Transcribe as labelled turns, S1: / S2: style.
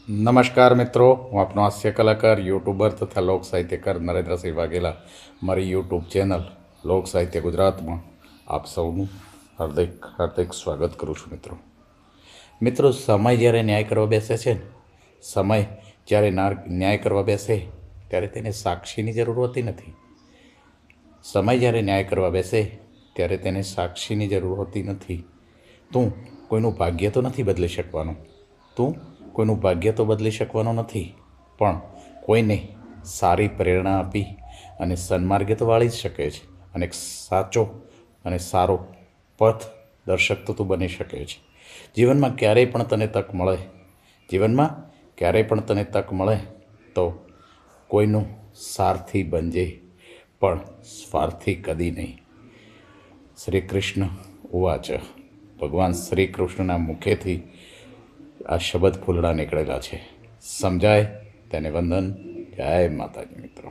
S1: નમસ્કાર મિત્રો, હું આપનો હાસ્ય કલાકાર, યુટ્યુબર તથા લોક સાહિત્યકાર નરેન્દ્રસિંહ વાઘેલા. મારી યુટ્યુબ ચેનલ લોક સાહિત્ય ગુજરાતમાં આપ સૌનું હાર્દિક હાર્દિક સ્વાગત કરું છું. મિત્રો, સમય જ્યારે ન્યાય કરવા બેસે છે ને, સમય જ્યારે ન્યાય કરવા બેસે ત્યારે તેને સાક્ષીની જરૂર હોતી નથી. સમય જ્યારે ન્યાય કરવા બેસે ત્યારે તેને સાક્ષીની જરૂર હોતી નથી. તું કોઈનું ભાગ્ય તો નથી બદલી શકવાનું, તું કોઈનું ભાગ્ય તો બદલી શકવાનો નથી, પણ કોઈને સારી પ્રેરણા આપી અને સન્માર્ગે તો વાળી જ શકે છે. અને એક સાચો અને સારો પથ દર્શક તો તું બની શકે છે. જીવનમાં ક્યારેય પણ તને તક મળે, જીવનમાં ક્યારેય પણ તને તક મળે તો કોઈનું સારથી બનજે, પણ સ્વાર્થી કદી નહીં. શ્રી કૃષ્ણ ઉવાચ. ભગવાન શ્રી કૃષ્ણના મુખેથી આ શબ્દ ફૂલડા નીકળેલા છે. સમજાય તેને વંદન. જય માતાજી મિત્રો.